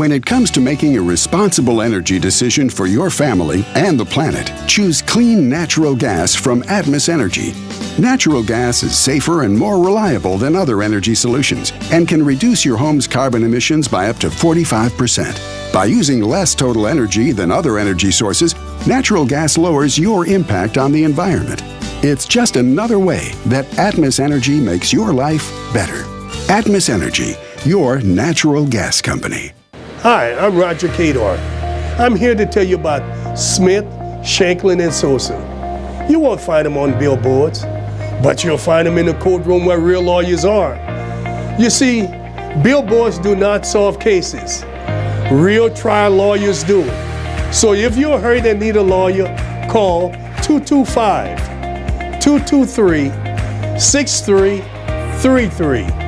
When it comes to making a responsible energy decision for your family and the planet, choose clean natural gas from Atmos Energy. Natural gas is safer and more reliable than other energy solutions and can reduce your home's carbon emissions by up to 45%. By using less total energy than other energy sources, natural gas lowers your impact on the environment. It's just another way that Atmos Energy makes your life better. Atmos Energy, your natural gas company. Hi, I'm Roger Cador. I'm here to tell you about Smith, Shanklin, and Sosa. You won't find them on billboards, but you'll find them in the courtroom where real lawyers are. You see, billboards do not solve cases. Real trial lawyers do. So if you're hurt and need a lawyer, call 225-223-6333.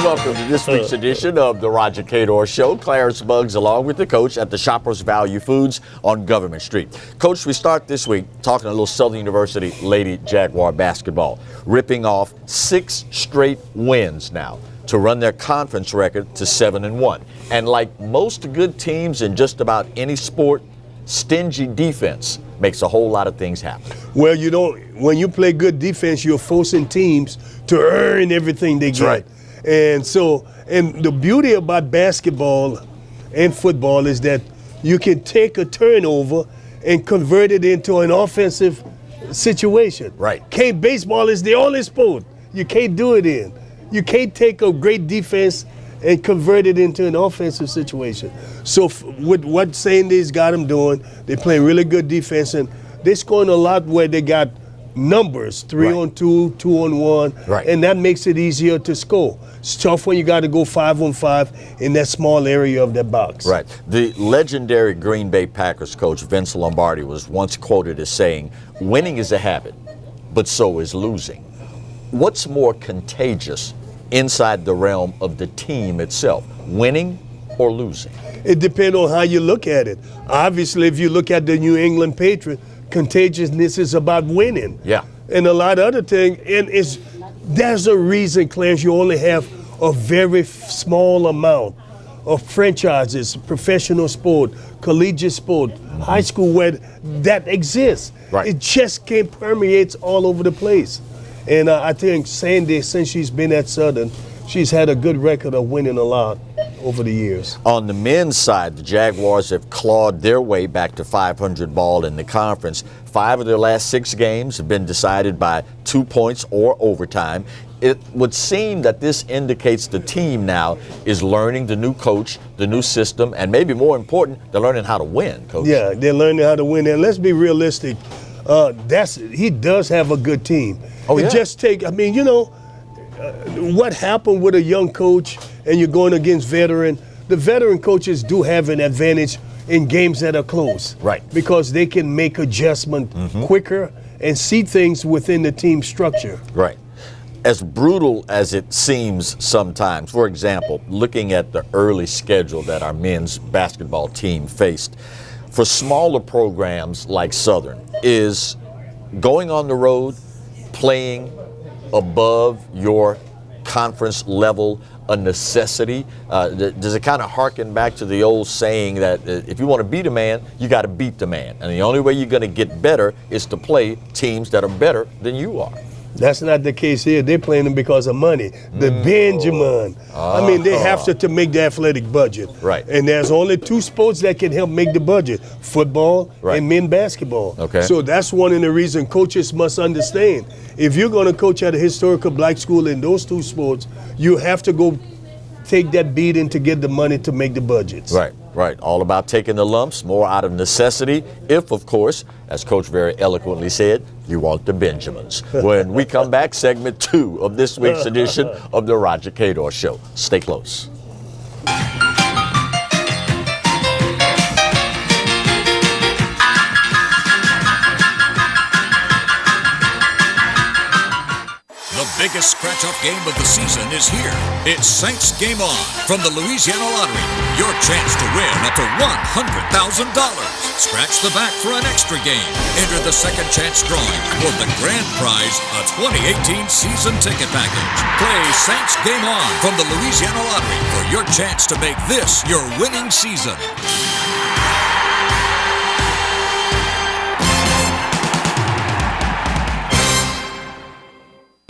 Welcome to this week's edition of the Roger Cador Show. Clarence Buggs along with the coach at the Shoppers Value Foods on Government Street. Coach, we start this week talking a little Southern University Lady Jaguar basketball, ripping off 6 straight wins now to run their conference record to 7-1. And like most good teams in just about any sport, stingy defense makes a whole lot of things happen. Well, when you play good defense, you're forcing teams to earn everything they get. Right. And the beauty about basketball and football is that you can take a turnover and convert it into an offensive situation. Right. Baseball is the only sport you can't do it in. You can't take a great defense and convert it into an offensive situation. So with what Sandy's got them doing, they play really good defense, and they're scoring a lot where they got numbers, 3-on-2, 2-on-1, right. And that makes it easier to score. It's tough when you got to go 5-on-5 in that small area of that box. Right. The legendary Green Bay Packers coach Vince Lombardi was once quoted as saying, "Winning is a habit, but so is losing." What's more contagious inside the realm of the team itself, winning or losing? It depends on how you look at it. Obviously, if you look at the New England Patriots, contagiousness is about winning. Yeah. And a lot of other things. And there's a reason, Clarence, you only have a very small amount of franchises, professional sport, collegiate sport, high school, where that exists. Right. It just can't permeate all over the place. And I think Sandy, since she's been at Southern, she's had a good record of winning a lot over the years. On the men's side, the Jaguars have clawed their way back to 500 ball in the conference. 5 of their last 6 games have been decided by 2 points or overtime. It would seem that this indicates the team now is learning the new coach, the new system, and maybe more important, they're learning how to win, Coach. Yeah, they're learning how to win. And let's be realistic. He does have a good team. Oh, yeah. What happened with a young coach and you're going against veteran, the veteran coaches do have an advantage in games that are close. Right. Because they can make adjustment quicker and see things within the team structure. Right. As brutal as it seems sometimes, for example, looking at the early schedule that our men's basketball team faced, for smaller programs like Southern, is going on the road, playing above your conference level a necessity? Does it kind of harken back to the old saying that if you want to beat a man, you got to beat the man? And the only way you're going to get better is to play teams that are better than you are. That's not the case here. They're playing them because of money. The Benjamin. They have to make the athletic budget. Right. And there's only 2 sports that can help make the budget: football and men's basketball. Okay. So that's one of the reasons coaches must understand. If you're going to coach at a historical black school in those 2 sports, you have to go take that beating to get the money to make the budgets. Right. Right. All about taking the lumps, more out of necessity, if, of course, as Coach very eloquently said, You want the Benjamins. When we come back, segment 2 of this week's edition of the Roger Cador Show. Stay close. The biggest scratch-off game of the season is here. It's Saints Game On from the Louisiana Lottery. Your chance to win up to $100,000. Scratch the back for an extra game. Enter the second chance drawing for the grand prize, a 2018 season ticket package. Play Saints Game On from the Louisiana Lottery for your chance to make this your winning season.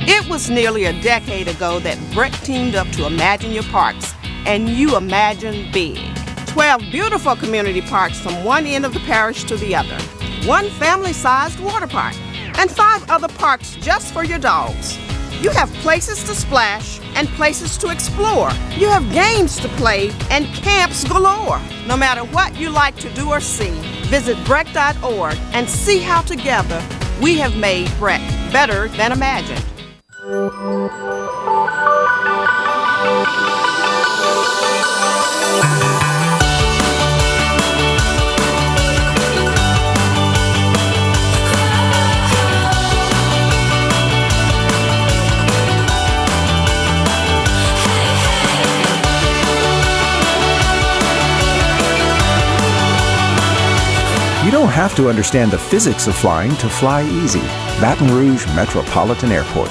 It was nearly a decade ago that Brett teamed up to Imagine Your Parks, and you imagine big. 12 beautiful community parks from one end of the parish to the other, one family-sized water park, and 5 other parks just for your dogs. You have places to splash and places to explore. You have games to play and camps galore. No matter what you like to do or see, visit Breck.org and see how together we have made Breck better than imagined. You don't have to understand the physics of flying to fly easy. Baton Rouge Metropolitan Airport.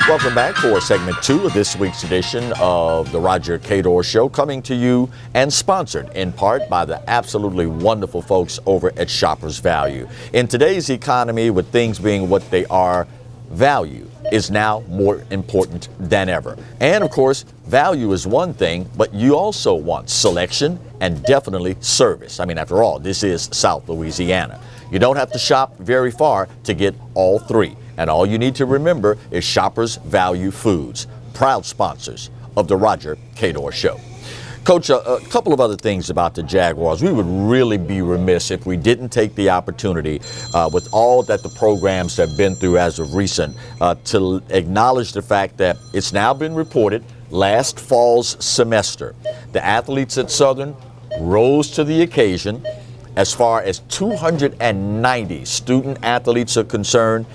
Welcome back for segment 2 of this week's edition of the Roger Cador Show, coming to you and sponsored in part by the absolutely wonderful folks over at Shoppers Value. In today's economy, with things being what they are, value is now more important than ever. And of course, value is one thing, but you also want selection and definitely service. I mean, after all, this is South Louisiana. You don't have to shop very far to get all 3. And all you need to remember is Shoppers Value Foods, proud sponsors of the Roger Cador Show. Coach, a couple of other things about the Jaguars. We would really be remiss if we didn't take the opportunity, with all that the programs have been through as of recent, to acknowledge the fact that it's now been reported last fall's semester, the athletes at Southern rose to the occasion. As far as 290 student athletes are concerned,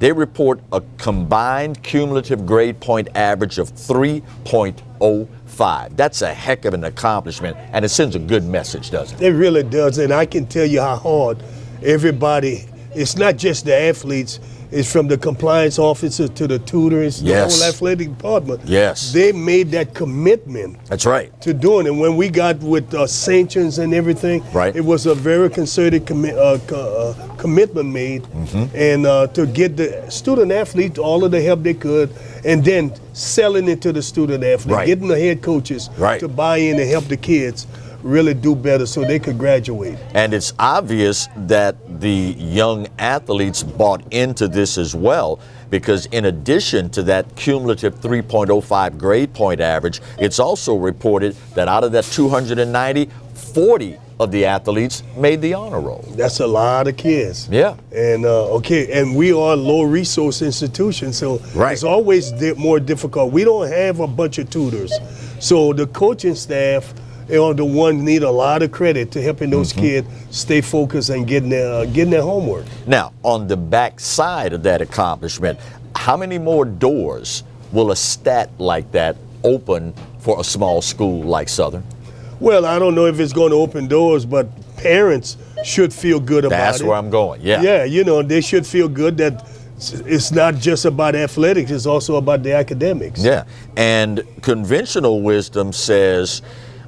they report a combined cumulative grade point average of 3.05. That's a heck of an accomplishment, and it sends a good message, doesn't it? It really does, and I can tell you how hard everybody, it's not just the athletes, it's from the compliance officer to the tutors, Yes. the whole athletic department. Yes. They made that commitment That's right. to doing it. When we got with sanctions and everything, Right. it was a very concerted commitment made, and to get the student athlete all of the help they could, and then selling it to the student athlete, Right. getting the head coaches Right. to buy in and help the kids really do better so they could graduate. And it's obvious that the young athletes bought into this as well, because in addition to that cumulative 3.05 grade point average, it's also reported that out of that 290, 40 of the athletes made the honor roll. That's a lot of kids. Yeah. And and we are a low resource institution, so Right. it's always more difficult. We don't have a bunch of tutors, so the coaching staff, the ones need a lot of credit to helping those kids stay focused and getting their homework. Now, on the back side of that accomplishment, how many more doors will a stat like that open for a small school like Southern? Well, I don't know if it's going to open doors, but parents should feel good about it. That's where I'm going. Yeah. Yeah, they should feel good that it's not just about athletics, it's also about the academics. Yeah. And conventional wisdom says,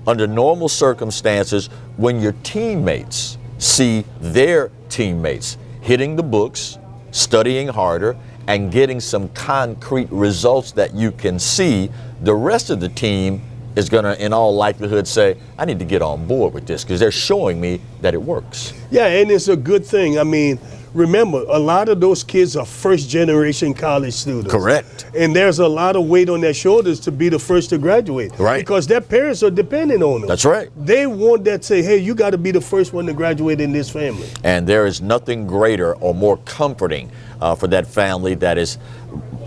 under normal circumstances, when your teammates see their teammates hitting the books, studying harder, and getting some concrete results that you can see, the rest of the team is going to, in all likelihood, say, I need to get on board with this because they're showing me that it works. Yeah, and it's a good thing. I mean, remember, a lot of those kids are first-generation college students. Correct. And there's a lot of weight on their shoulders to be the first to graduate. Right. Because their parents are depending on them. That's right. They want that say, hey, you got to be the first one to graduate in this family. And there is nothing greater or more comforting for that family that is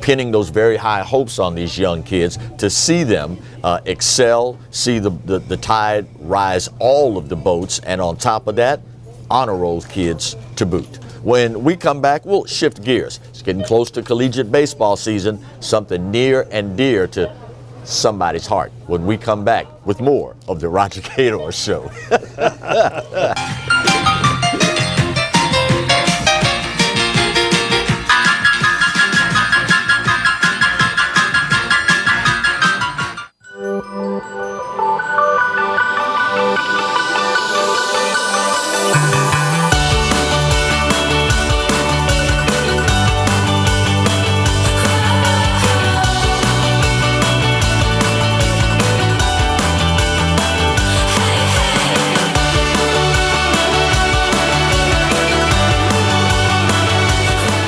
pinning those very high hopes on these young kids to see them excel, see the tide rise all of the boats, and on top of that, honor roll kids to boot. When we come back, we'll shift gears. It's getting close to collegiate baseball season, something near and dear to somebody's heart when we come back with more of the Roger Cador Show.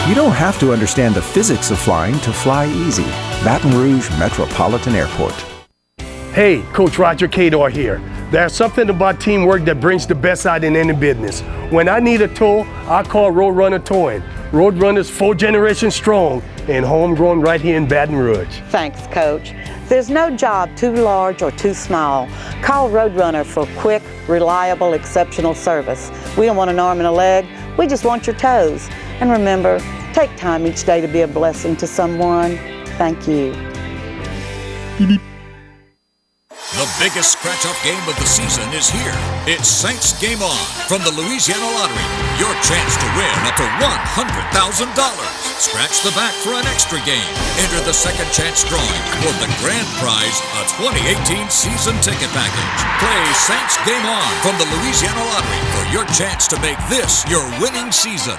You don't have to understand the physics of flying to fly easy. Baton Rouge Metropolitan Airport. Hey, Coach Roger Cador here. There's something about teamwork that brings the best out in any business. When I need a tow, I call Roadrunner Towing. Roadrunner's 4 generations strong and homegrown right here in Baton Rouge. Thanks, Coach. There's no job too large or too small. Call Roadrunner for quick, reliable, exceptional service. We don't want an arm and a leg. We just want your toes. And remember, take time each day to be a blessing to someone. Thank you. The biggest scratch-off game of the season is here. It's Saints Game On from the Louisiana Lottery. Your chance to win up to $100,000. Scratch the back for an extra game. Enter the second chance drawing for the grand prize, a 2018 season ticket package. Play Saints Game On from the Louisiana Lottery for your chance to make this your winning season.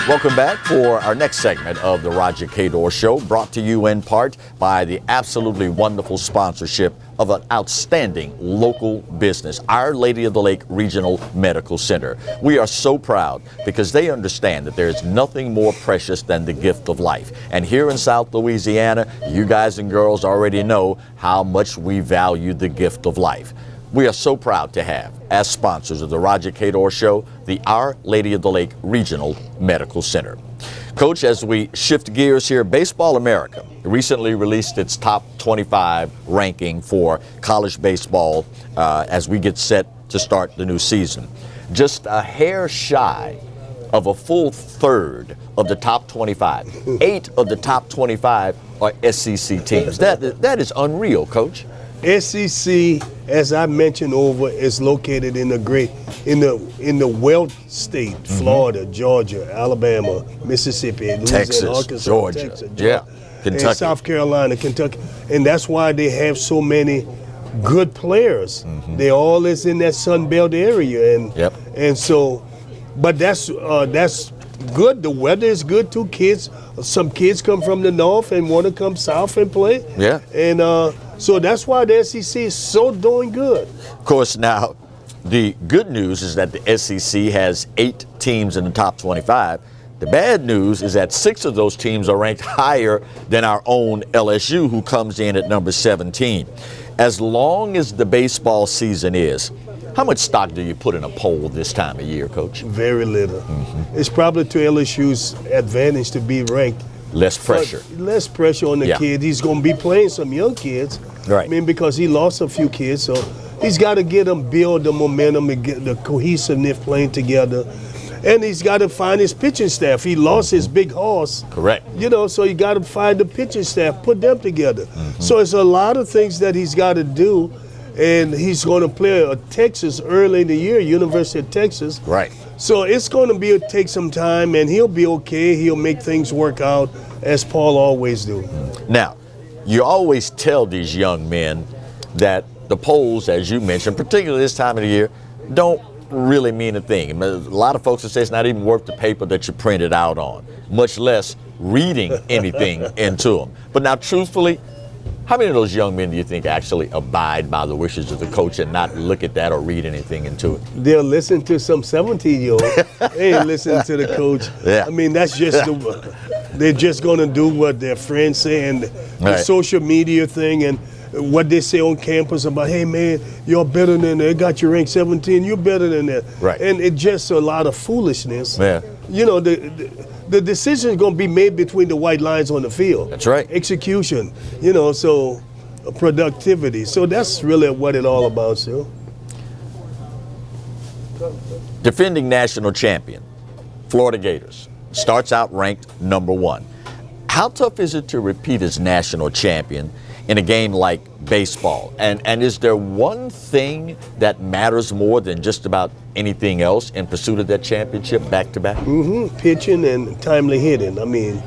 Welcome back for our next segment of the Roger Cador Show, brought to you in part by the absolutely wonderful sponsorship of an outstanding local business, Our Lady of the Lake Regional Medical Center. We are so proud because they understand that there is nothing more precious than the gift of life. And here in South Louisiana, you guys and girls already know how much we value the gift of life. We are so proud to have, as sponsors of the Roger Cador Show, the Our Lady of the Lake Regional Medical Center. Coach, as we shift gears here, Baseball America recently released its top 25 ranking for college baseball as we get set to start the new season. Just a hair shy of a full third of the top 25. 8 of the top 25 are SEC teams. That is unreal, Coach. SEC, as I mentioned over, is located in the wealth state, Florida, Georgia, Alabama, Mississippi, Louisiana, Texas, Arkansas, Georgia, Kentucky, and South Carolina, Kentucky, and that's why they have so many good players. They all is in that Sun Belt area, and so, but that's good. The weather is good too. Some kids come from the north and want to come south and play. Yeah, and so that's why the SEC is so doing good. Of course, now the good news is that the SEC has 8 teams in the top 25. The bad news is that 6 of those teams are ranked higher than our own LSU, who comes in at number 17. As long as the baseball season is, how much stock do you put in a poll this time of year, Coach? Very little. It's probably to LSU's advantage to be ranked. Less pressure. Less pressure on the kid. He's going to be playing some young kids. Right. I mean, because he lost a few kids, so he's got to get them, build the momentum and get the cohesiveness playing together. And he's got to find his pitching staff. He lost his big horse. Correct. You know, so you got to find the pitching staff, put them together. So it's a lot of things that he's got to do. And he's going to play at Texas early in the year, University of Texas. Right. So it's going to take some time, and he'll be okay. He'll make things work out, as Paul always do. Now, you always tell these young men that the polls, as you mentioned, particularly this time of the year, don't really mean a thing. A lot of folks would say it's not even worth the paper that you print it out on, much less reading anything into them. But now, truthfully, how many of those young men do you think actually abide by the wishes of the coach and not look at that or read anything into it? They'll listen to some 17-year-old. They ain't listening to the coach. Yeah. I mean, that's just they're just going to do what their friends say, and the social media thing and what they say on campus about, hey, man, you're better than that. Got your rank 17. You're better than that. Right. And it's just a lot of foolishness. Yeah. You know, the decision is going to be made between the white lines on the field. That's right. Execution, you know, so productivity. So that's really what it's all about, so. Defending national champion, Florida Gators, starts out ranked #1. How tough is it to repeat as national champion in a game like baseball? And is there one thing that matters more than just about anything else in pursuit of that championship back to back? Pitching and timely hitting. I mean,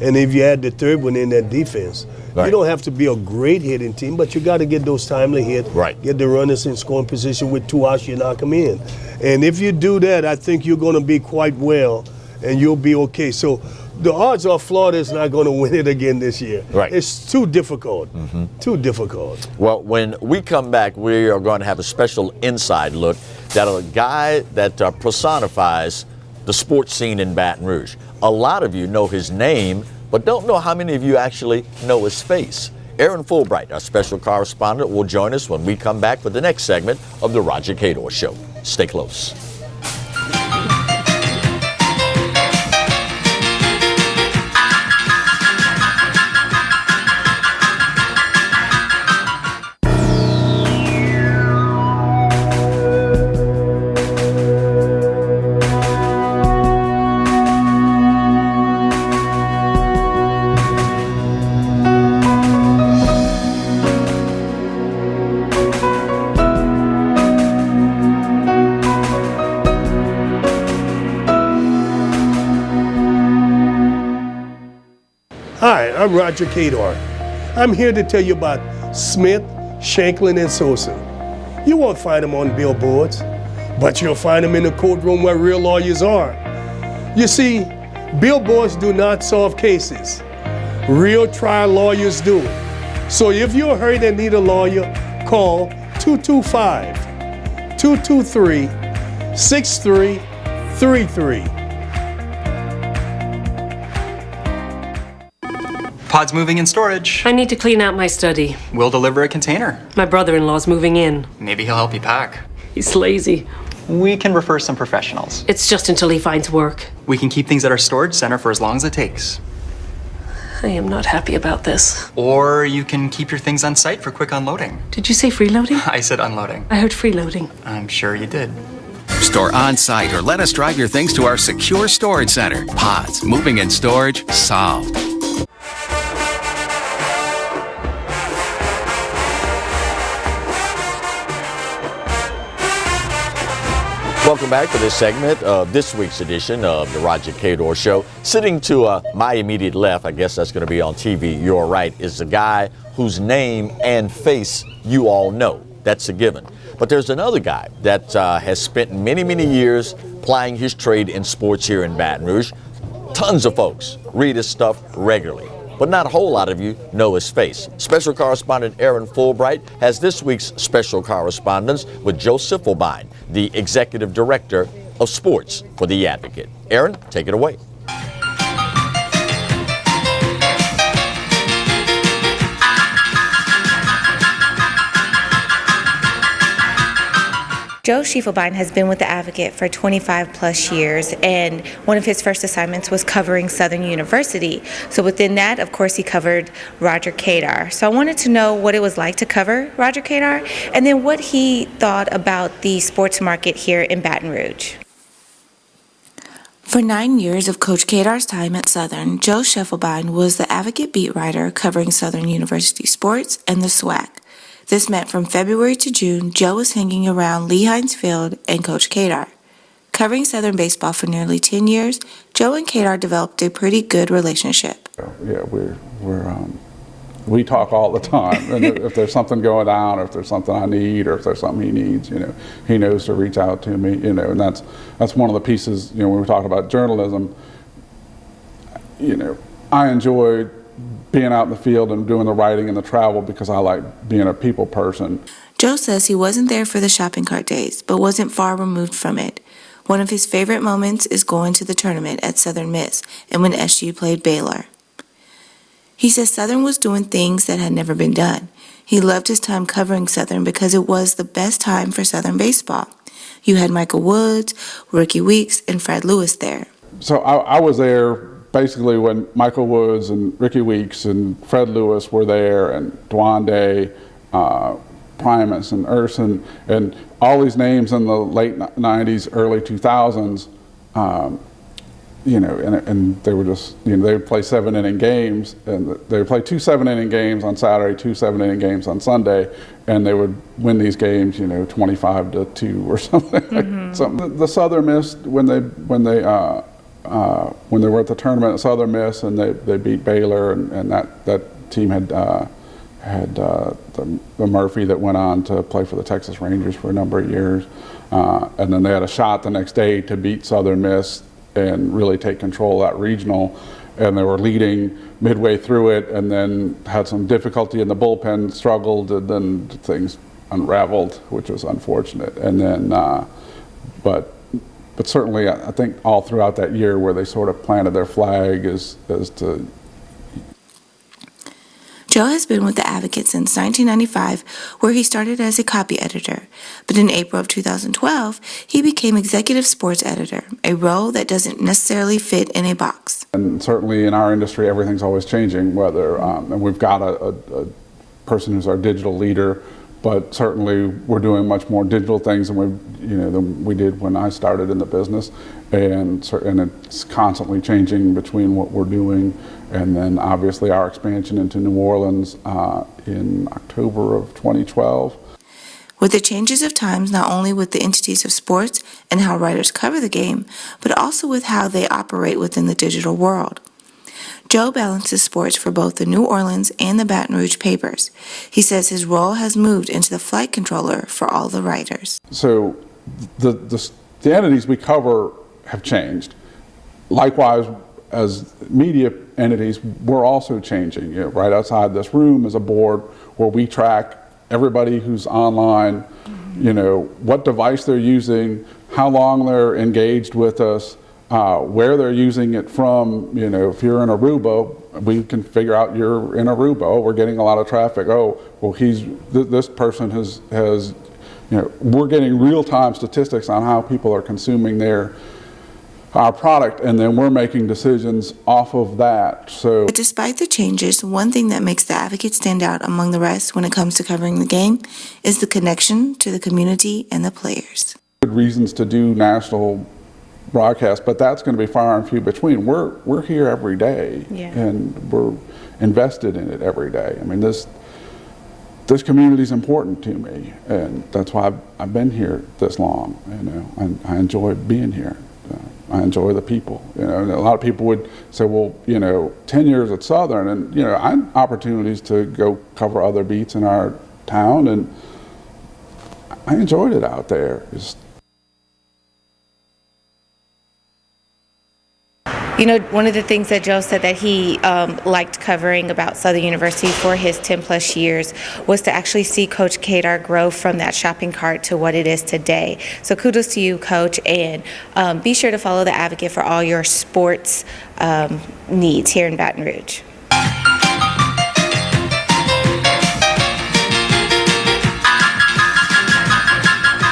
and if you add the third one in, that defense. Right. You don't have to be a great hitting team, but you got to get those timely hits. Right. Get the runners in scoring position with 2 outs, you knock them in. And if you do that, I think you're going to be quite well, and you'll be okay. So the odds are Florida is not going to win it again this year. Right. It's too difficult. Too difficult. Well, when we come back, we are going to have a special inside look at a guy that personifies the sports scene in Baton Rouge. A lot of you know his name, but don't know how many of you actually know his face. Aaron Fulbright, our special correspondent, will join us when we come back for the next segment of The Roger Cador Show. Stay close. Hi, I'm Roger Cador. I'm here to tell you about Smith, Shanklin, and Sosa. You won't find them on billboards, but you'll find them in the courtroom where real lawyers are. You see, billboards do not solve cases. Real trial lawyers do. So if you're hurt and need a lawyer, call 225-223-6333. Pod's moving in storage. I need to clean out my study. We'll deliver a container. My brother-in-law's moving in. Maybe he'll help you pack. He's lazy. We can refer some professionals. It's just until he finds work. We can keep things at our storage center for as long as it takes. I am not happy about this. Or you can keep your things on site for quick unloading. Did you say freeloading? I said unloading. I heard freeloading. I'm sure you did. Store on site or let us drive your things to our secure storage center. Pods, moving and storage, solved. Welcome back to this segment of this week's edition of the Roger Cador Show. Sitting to my immediate left, I guess that's going to be on TV, you're right, is the guy whose name and face you all know. That's a given. But there's another guy that has spent many, many years plying his trade in sports here in Baton Rouge. Tons of folks read his stuff regularly, but not a whole lot of you know his face. Special correspondent Aaron Fulbright has this week's special correspondence with Joe Siffelbein, the executive director of sports for The Advocate. Aaron, take it away. Joe Schiefelbein has been with The Advocate for 25 plus years, and one of his first assignments was covering Southern University. So within that, of course, he covered Roger Cador. So I wanted to know what it was like to cover Roger Cador, and then what he thought about the sports market here in Baton Rouge. For 9 years of Coach Cador's time at Southern, Joe Schiefelbein was the Advocate beat writer covering Southern University sports and the SWAC. This meant from February to June, Joe was hanging around Lee Hines Field and Coach Cador. Covering Southern baseball for nearly 10 years, Joe and Cador developed a pretty good relationship. Yeah, we're we talk all the time. And if there's something going on, or if there's something I need, or if there's something he needs, he knows to reach out to me, and that's one of the pieces, when we talk about journalism, I enjoy being out in the field and doing the writing and the travel because I like being a people person. Joe says he wasn't there for the shopping cart days, but wasn't far removed from it. One of his favorite moments is going to the tournament at Southern Miss and when SU played Baylor. He says Southern was doing things that had never been done. He loved his time covering Southern because it was the best time for Southern baseball. You had Michael Woods, Ricky Weeks, and Fred Lewis there. So I was there basically when Michael Woods and Ricky Weeks and Fred Lewis were there, and Dwan Day, Primus and Urson, and all these names in the late 90s, early 2000s, and they were just, they would play 7-inning games, and they would play 2 7-inning games on Saturday, 2 7-inning games on Sunday, and they would win these games, 25-2 or something. Mm-hmm. The Southern Miss, when they were at the tournament at Southern Miss and they beat Baylor, and that team had the Murphy that went on to play for the Texas Rangers for a number of years, and then they had a shot the next day to beat Southern Miss and really take control of that regional, and they were leading midway through it, and then had some difficulty in the bullpen, struggled, and then things unraveled, which was unfortunate. And then, but certainly, I think all throughout that year where they sort of planted their flag as to. Joe has been with the Advocate since 1995, where he started as a copy editor. But in April of 2012, he became executive sports editor, a role that doesn't necessarily fit in a box. And certainly in our industry, everything's always changing, whether, and we've got a person who's our digital leader, but certainly we're doing much more digital things than we did when I started in the business, and it's constantly changing between what we're doing, and then obviously our expansion into New Orleans in October of 2012. With the changes of times, not only with the entities of sports and how writers cover the game, but also with how they operate within the digital world. Joe balances sports for both the New Orleans and the Baton Rouge papers. He says his role has moved into the flight controller for all the writers. So the entities we cover have changed. Likewise, as media entities, we're also changing. Right outside this room is a board where we track everybody who's online, what device they're using, how long they're engaged with us, where they're using it from. If you're in Aruba, we can figure out you're in Aruba. Oh, we're getting a lot of traffic. Oh, well, this person has we're getting real-time statistics on how people are consuming our product, and then we're making decisions off of that. So, but despite the changes, one thing that makes the Advocate stand out among the rest when it comes to covering the game is the connection to the community and the players. Good reasons to do national broadcast, but that's going to be far and few between. We're here every day, and we're invested in it every day. I mean, this community is important to me, and that's why I've been here this long. And I enjoy being here. I enjoy the people. And a lot of people would say, well, 10 years at Southern, and I had opportunities to go cover other beats in our town, and I enjoyed it out there. One of the things that Joe said that he liked covering about Southern University for his 10 plus years was to actually see Coach Cador grow from that shopping cart to what it is today. So kudos to you, Coach, and be sure to follow the Advocate for all your sports needs here in Baton Rouge.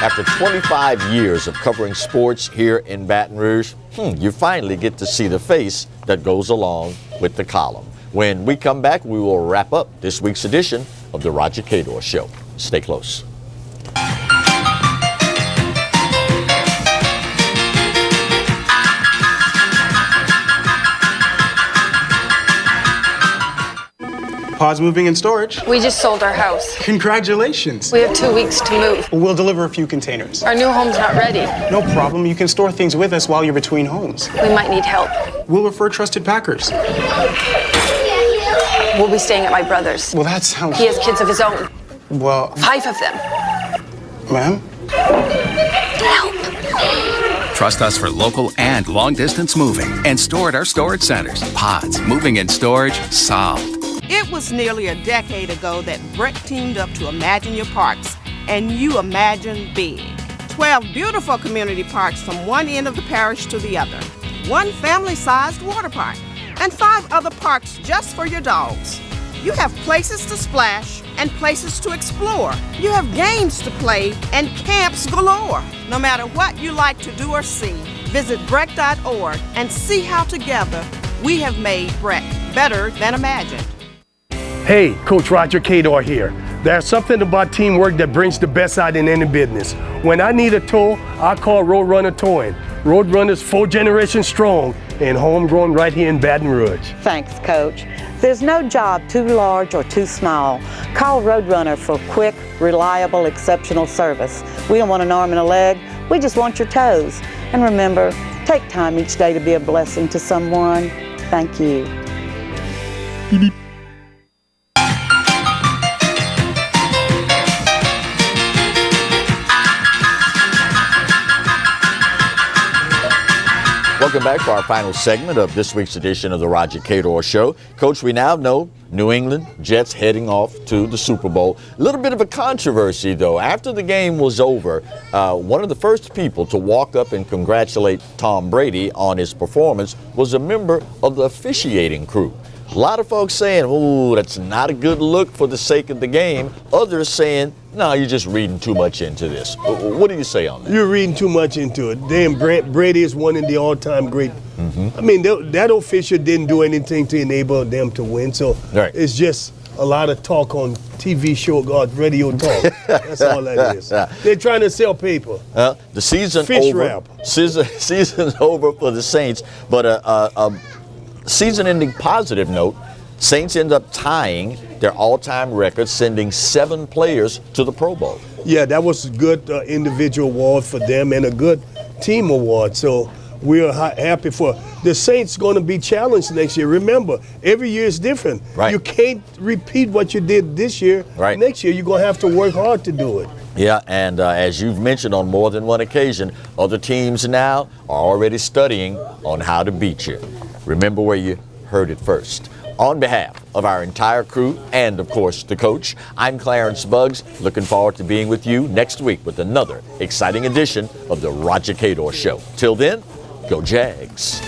After 25 years of covering sports here in Baton Rouge, you finally get to see the face that goes along with the column. When we come back, we will wrap up this week's edition of The Roger Cador Show. Stay close. Pause moving and storage. We just sold our house. Congratulations. We have 2 weeks to move. We'll deliver a few containers. Our new home's not ready. No problem. You can store things with us while you're between homes. We might need help. We'll refer trusted packers. We'll be staying at my brother's. Well, that sounds... He has kids of his own. Well... 5 of them. Ma'am? Help. Trust us for local and long-distance moving and store at our storage centers. Pods, moving and storage, solved. It was nearly a decade ago that Breck teamed up to Imagine Your Parks, and you imagine big. 12 beautiful community parks from one end of the parish to the other. One family-sized water park, and 5 other parks just for your dogs. You have places to splash and places to explore. You have games to play and camps galore. No matter what you like to do or see, visit Breck.org and see how together we have made Breck better than imagined. Hey, Coach Roger Cador here. There's something about teamwork that brings the best out in any business. When I need a tow, I call Roadrunner Towing. Roadrunner's 4 generations strong and homegrown right here in Baton Rouge. Thanks, Coach. There's no job too large or too small. Call Roadrunner for quick, reliable, exceptional service. We don't want an arm and a leg, we just want your toes. And remember, take time each day to be a blessing to someone. Thank you. Beep, beep. Welcome back to our final segment of this week's edition of the Roger Cador Show. Coach, we now know New England Jets heading off to the Super Bowl. A little bit of a controversy, though. After the game was over, one of the first people to walk up and congratulate Tom Brady on his performance was a member of the officiating crew. A lot of folks saying, "Ooh, that's not a good look for the sake of the game." Others saying, "No, you're just reading too much into this." What do you say on that? You're reading too much into it. Damn, Brady is one of the all-time great. I mean, that official didn't do anything to enable them to win. So It's just a lot of talk on TV show, radio talk. That's all that is. They're trying to sell paper. The season Fish over. wrap. Season's over for the Saints, but season-ending positive note, Saints end up tying their all-time record, sending 7 players to the Pro Bowl. Yeah, that was a good individual award for them and a good team award. So we're happy for the Saints. Going to be challenged next year. Remember, every year is different. Right. You can't repeat what you did this year. Right. Next year, you're going to have to work hard to do it. Yeah, and as you've mentioned on more than one occasion, other teams now are already studying on how to beat you. Remember where you heard it first. On behalf of our entire crew and, of course, the coach, I'm Clarence Buggs, looking forward to being with you next week with another exciting edition of the Roger Cador Show. Till then, go Jags.